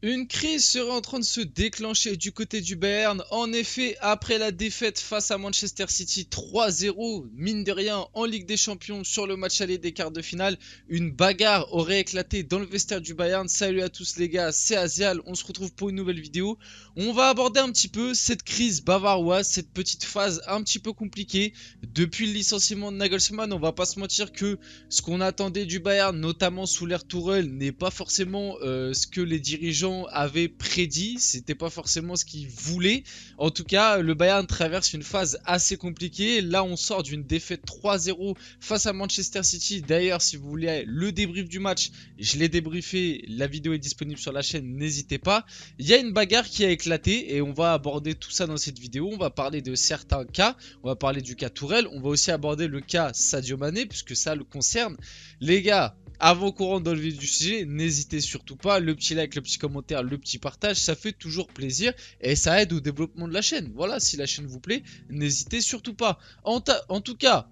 Une crise serait en train de se déclencher du côté du Bayern. En effet, après la défaite face à Manchester City 3-0, mine de rien, en Ligue des Champions sur le match aller des quarts de finale, une bagarre aurait éclaté dans le vestiaire du Bayern. Salut à tous les gars, c'est Azial, on se retrouve pour une nouvelle vidéo. On va aborder un petit peu cette crise bavaroise, cette petite phase un petit peu compliquée. Depuis le licenciement de Nagelsmann, on va pas se mentir que ce qu'on attendait du Bayern, notamment sous l'ère Tourelle, n'est pas forcément ce que les dirigeants avaient prédit. C'était pas forcément ce qu'ils voulaient. En tout cas, le Bayern traverse une phase assez compliquée. Là, on sort d'une défaite 3-0 face à Manchester City. D'ailleurs, si vous voulez le débrief du match, je l'ai débriefé. La vidéo est disponible sur la chaîne, n'hésitez pas. Il y a une bagarre qui a éclaté et on va aborder tout ça dans cette vidéo. On va parler de certains cas. On va parler du cas Tourelle. On va aussi aborder le cas Sadio Mané puisque ça le concerne. Les gars, avant qu'on rentre dans le vif du sujet, n'hésitez surtout pas, le petit like, le petit commentaire, le petit partage, ça fait toujours plaisir et ça aide au développement de la chaîne. Voilà, si la chaîne vous plaît, n'hésitez surtout pas. En tout cas,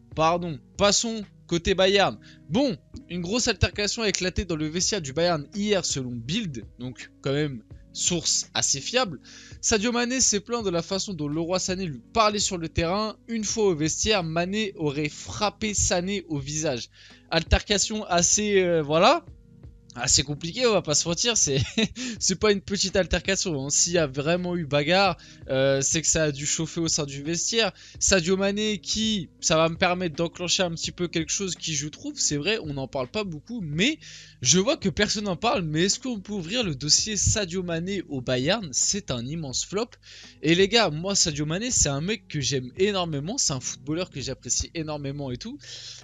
passons côté Bayern. Bon, une grosse altercation a éclaté dans le vestiaire du Bayern hier selon Bild, donc quand même source assez fiable. Sadio Mané s'est plaint de la façon dont Leroy Sané lui parlait sur le terrain. Une fois au vestiaire, Mané aurait frappé Sané au visage. Altercation assez, voilà, assez compliqué, on va pas se mentir, c'est c'est pas une petite altercation, hein. S'il y a vraiment eu bagarre, c'est que ça a dû chauffer au sein du vestiaire. Sadio Mané qui, ça va me permettre d'enclencher un petit peu quelque chose qui je trouve, c'est vrai, on n'en parle pas beaucoup, mais je vois que personne n'en parle, mais est-ce qu'on peut ouvrir le dossier Sadio Mané au Bayern? C'est un immense flop. Et les gars, moi Sadio Mané, c'est un mec que j'aime énormément, c'est un footballeur que j'apprécie énormément et tout.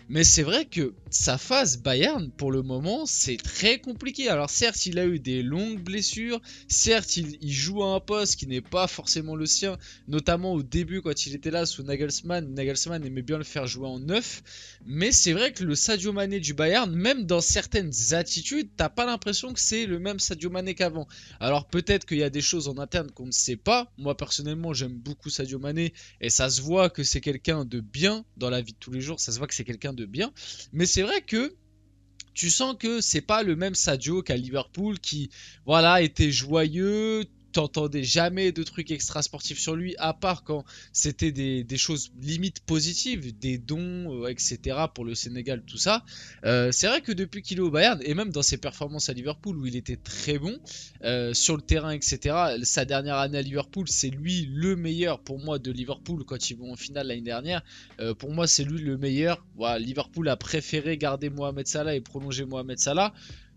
Mais c'est vrai que sa phase Bayern, pour le moment, c'est très compliqué. Alors certes, il a eu des longues blessures, certes, il joue à un poste qui n'est pas forcément le sien, notamment au début quand il était là sous Nagelsmann. Nagelsmann aimait bien le faire jouer en neuf, mais c'est vrai que le Sadio Mané du Bayern, même dans certaines attitudes, t'as pas l'impression que c'est le même Sadio Mané qu'avant. Alors peut-être qu'il y a des choses en interne qu'on ne sait pas. Moi personnellement, j'aime beaucoup Sadio Mané et ça se voit que c'est quelqu'un de bien dans la vie de tous les jours, ça se voit que c'est quelqu'un de bien. Mais c'est vrai que tu sens que c'est pas le même Sadio qu'à Liverpool qui, voilà, était joyeux. T'entendais jamais de trucs extra sportifs sur lui, à part quand c'était des choses limite positives, des dons, etc. pour le Sénégal, tout ça. C'est vrai que depuis qu'il est au Bayern, et même dans ses performances à Liverpool où il était très bon, sur le terrain, etc. Sa dernière année à Liverpool, c'est lui le meilleur pour moi de Liverpool quand ils vont en finale l'année dernière. Pour moi, c'est lui le meilleur. Voilà, Liverpool a préféré garder Mohamed Salah et prolonger Mohamed Salah.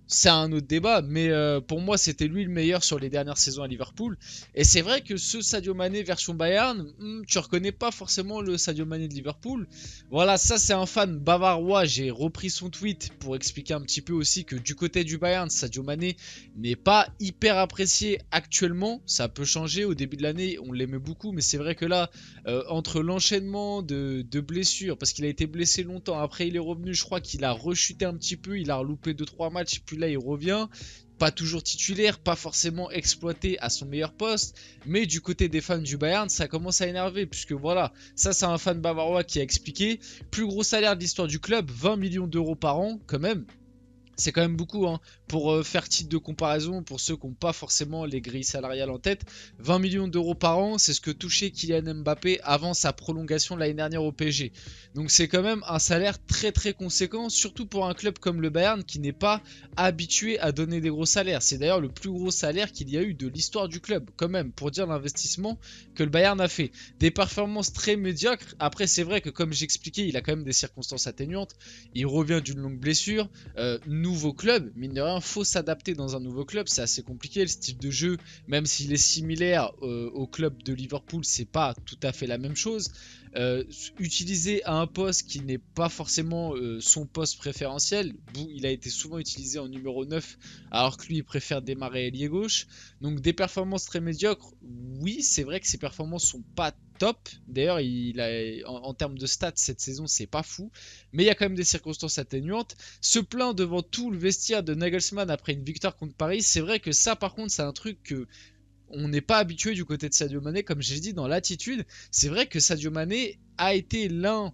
C'est un autre débat, mais pour moi, c'était lui le meilleur sur les dernières saisons à Liverpool. Et c'est vrai que ce Sadio Mané version Bayern, tu reconnais pas forcément le Sadio Mané de Liverpool. Voilà, ça c'est un fan bavarois. J'ai repris son tweet pour expliquer un petit peu aussi que du côté du Bayern, Sadio Mané n'est pas hyper apprécié actuellement. Ça peut changer. Au début de l'année, on l'aimait beaucoup, mais c'est vrai que là, entre l'enchaînement de blessures, parce qu'il a été blessé longtemps, après il est revenu, je crois qu'il a rechuté un petit peu, il a loupé 2-3 matchs, puis là il revient, pas toujours titulaire, pas forcément exploité à son meilleur poste, mais du côté des fans du Bayern, ça commence à énerver, puisque voilà, ça c'est un fan bavarois qui a expliqué, plus gros salaire de l'histoire du club, 20 millions d'euros par an, quand même. C'est quand même beaucoup, hein. Pour faire titre de comparaison, pour ceux qui n'ont pas forcément les grilles salariales en tête, 20 millions d'euros par an, c'est ce que touchait Kylian Mbappé avant sa prolongation l'année dernière au PSG. Donc c'est quand même un salaire très très conséquent, surtout pour un club comme le Bayern qui n'est pas habitué à donner des gros salaires. C'est d'ailleurs le plus gros salaire qu'il y a eu de l'histoire du club, quand même, pour dire l'investissement que le Bayern a fait. Des performances très médiocres. Après c'est vrai que comme j'expliquais, il a quand même des circonstances atténuantes. Il revient d'une longue blessure. Nouveau club, mine de rien, faut s'adapter dans un nouveau club, c'est assez compliqué. Le style de jeu, même s'il est similaire au club de Liverpool, c'est pas tout à fait la même chose. Utilisé à un poste qui n'est pas forcément son poste préférentiel, il a été souvent utilisé en numéro 9 alors que lui il préfère démarrer ailier gauche. Donc des performances très médiocres, oui c'est vrai que ses performances sont pas top. D'ailleurs, en termes de stats cette saison, c'est pas fou, mais il y a quand même des circonstances atténuantes. Se plaint devant tout le vestiaire de Nagelsmann après une victoire contre Paris, c'est vrai que ça, par contre, c'est un truc que on n'est pas habitué du côté de Sadio Mané, comme j'ai dit dans l'attitude. C'est vrai que Sadio Mané a été l'un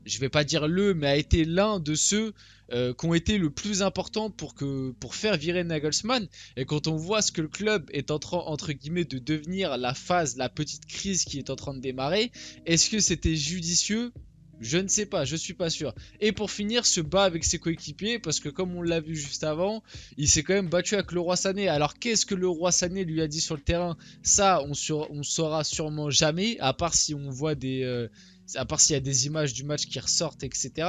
je vais pas dire mais a été l'un de ceux qui ont été le plus important pour faire virer Nagelsmann. Et quand on voit ce que le club est en train, entre guillemets, de devenir, la petite crise qui est en train de démarrer, est-ce que c'était judicieux? Je ne sais pas, je suis pas sûr. Et pour finir, se bat avec ses coéquipiers, parce que comme on l'a vu juste avant, il s'est quand même battu avec le roi Sané. Alors qu'est-ce que le roi Sané lui a dit sur le terrain? Ça, on saura sûrement jamais, à part si on voit à part s'il y a des images du match qui ressortent, etc.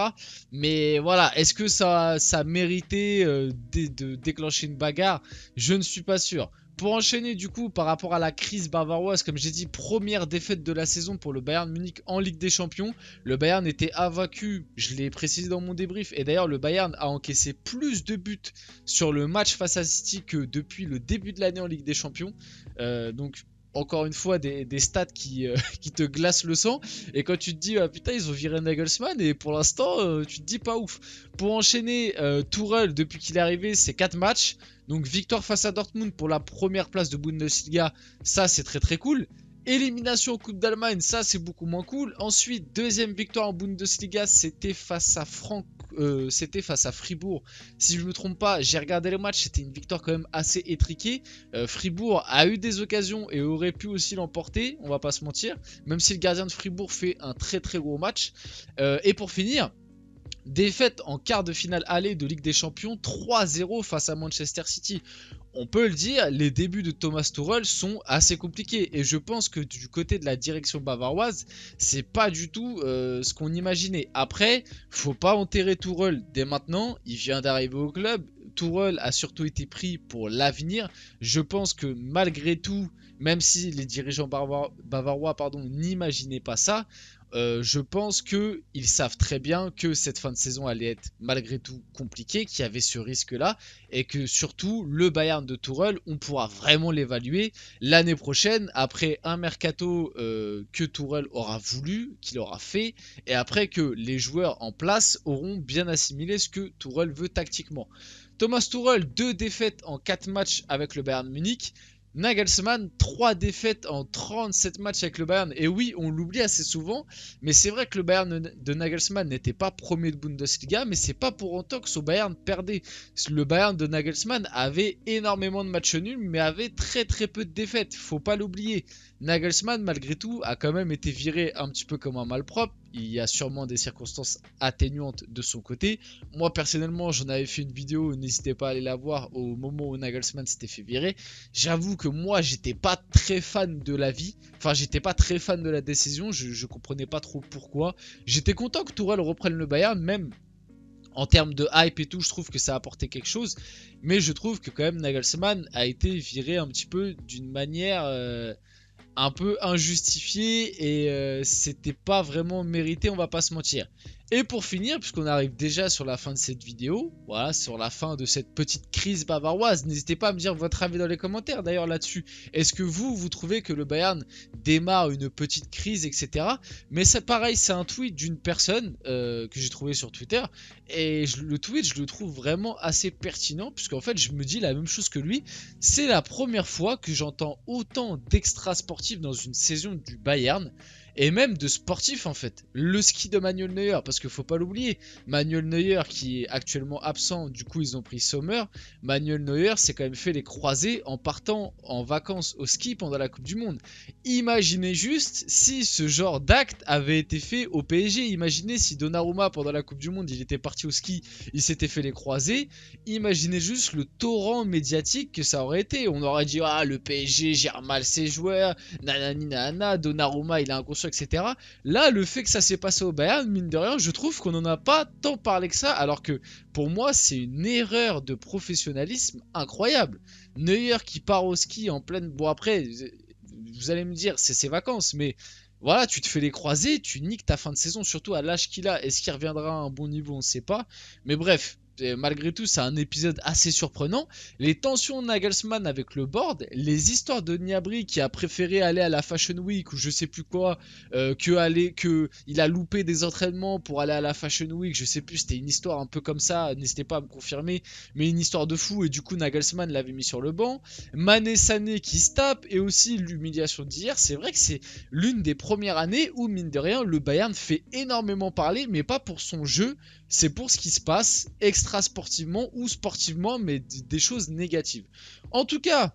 Mais voilà, est-ce que ça méritait de déclencher une bagarre? Je ne suis pas sûr. Pour enchaîner du coup par rapport à la crise bavaroise, comme j'ai dit, première défaite de la saison pour le Bayern Munich en Ligue des Champions. Le Bayern était invaincu, je l'ai précisé dans mon débrief. Et d'ailleurs le Bayern a encaissé plus de buts sur le match face à City que depuis le début de l'année en Ligue des Champions. Donc encore une fois des stats qui te glacent le sang. Et quand tu te dis putain ils ont viré Nagelsmann, et pour l'instant tu te dis pas ouf. Pour enchaîner, Tuchel depuis qu'il est arrivé c'est 4 matchs. Donc victoire face à Dortmund pour la première place de Bundesliga, ça c'est très très cool. Élimination en Coupe d'Allemagne, ça c'est beaucoup moins cool. Ensuite, deuxième victoire en Bundesliga, c'était face à Fribourg. Si je ne me trompe pas, j'ai regardé le match, c'était une victoire quand même assez étriquée. Fribourg a eu des occasions et aurait pu aussi l'emporter, on va pas se mentir. Même si le gardien de Fribourg fait un très très gros match. Et pour finir, défaite en quart de finale aller de Ligue des Champions 3-0 face à Manchester City. On peut le dire, les débuts de Thomas Tuchel sont assez compliqués. Et je pense que du côté de la direction bavaroise, c'est pas du tout ce qu'on imaginait. Après, faut pas enterrer Tuchel dès maintenant. Il vient d'arriver au club. Tuchel a surtout été pris pour l'avenir. Je pense que malgré tout, même si les dirigeants bavarois n'imaginaient pas ça, je pense qu'ils savent très bien que cette fin de saison allait être malgré tout compliquée, qu'il y avait ce risque-là, et que surtout le Bayern de Tuchel, on pourra vraiment l'évaluer l'année prochaine, après un mercato que Tuchel aura voulu, qu'il aura fait, et après que les joueurs en place auront bien assimilé ce que Tuchel veut tactiquement. Thomas Tuchel, 2 défaites en 4 matchs avec le Bayern Munich. Nagelsmann, 3 défaites en 37 matchs avec le Bayern. Et oui, on l'oublie assez souvent, mais c'est vrai que le Bayern de Nagelsmann n'était pas premier de Bundesliga, mais c'est pas pour autant que ce Bayern perdait. Le Bayern de Nagelsmann avait énormément de matchs nuls, mais avait très très peu de défaites. Faut pas l'oublier. Nagelsmann, malgré tout, a quand même été viré un petit peu comme un malpropre. Il y a sûrement des circonstances atténuantes de son côté. Moi, personnellement, j'en avais fait une vidéo, n'hésitez pas à aller la voir au moment où Nagelsmann s'était fait virer. J'avoue que moi, j'étais pas très fan de l'avis. Enfin, j'étais pas très fan de la décision. Je comprenais pas trop pourquoi. J'étais content que Tuchel reprenne le Bayern, même en termes de hype et tout, je trouve que ça a apporté quelque chose. Mais je trouve que quand même Nagelsmann a été viré un petit peu d'une manière un peu injustifiée, et c'était pas vraiment mérité, on va pas se mentir. Et pour finir, puisqu'on arrive déjà sur la fin de cette vidéo, voilà, sur la fin de cette petite crise bavaroise, n'hésitez pas à me dire votre avis dans les commentaires d'ailleurs là-dessus. Est-ce que vous trouvez que le Bayern démarre une petite crise, etc. Mais c'est pareil, c'est un tweet d'une personne que j'ai trouvé sur Twitter, et le tweet, je le trouve vraiment assez pertinent, puisqu'en fait, je me dis la même chose que lui. C'est la première fois que j'entends autant d'extra sportifs dans une saison du Bayern. Et même de sportifs en fait. Le ski de Manuel Neuer, parce qu'il faut pas l'oublier. Manuel Neuer qui est actuellement absent, du coup ils ont pris Sommer. Manuel Neuer s'est quand même fait les croisés en partant en vacances au ski pendant la Coupe du Monde. Imaginez juste si ce genre d'acte avait été fait au PSG. Imaginez si Donnarumma pendant la Coupe du Monde il était parti au ski, il s'était fait les croisés. Imaginez juste le torrent médiatique que ça aurait été. On aurait dit ah le PSG gère mal ses joueurs, nanani nanana, Donnarumma il est inconscient, etc. Là, le fait que ça s'est passé au Bayern, mine de rien, je trouve qu'on n'en a pas tant parlé que ça, alors que pour moi, c'est une erreur de professionnalisme incroyable. Neuer qui part au ski en pleine... Bon, après, vous allez me dire, c'est ses vacances, mais voilà, tu te fais les croisés, tu niques ta fin de saison, surtout à l'âge qu'il a. Est-ce qu'il reviendra à un bon niveau? On ne sait pas. Mais bref. malgré tout, c'est un épisode assez surprenant. Les tensions Nagelsmann avec le board, les histoires de Gnabry qui a préféré aller à la Fashion Week ou je sais plus quoi, que il a loupé des entraînements pour aller à la Fashion Week, je sais plus, c'était une histoire un peu comme ça, n'hésitez pas à me confirmer, mais une histoire de fou et du coup Nagelsmann l'avait mis sur le banc. Mané Sané qui se tape et aussi l'humiliation d'hier, c'est vrai que c'est l'une des premières années où mine de rien le Bayern fait énormément parler, mais pas pour son jeu, c'est pour ce qui se passe extra sportivement ou sportivement, mais des choses négatives. En tout cas,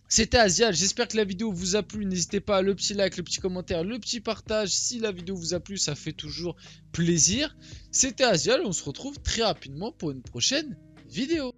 c'était Asial, j'espère que la vidéo vous a plu, n'hésitez pas à le petit like, le petit commentaire, le petit partage, si la vidéo vous a plu ça fait toujours plaisir. C'était Asial, on se retrouve très rapidement pour une prochaine vidéo.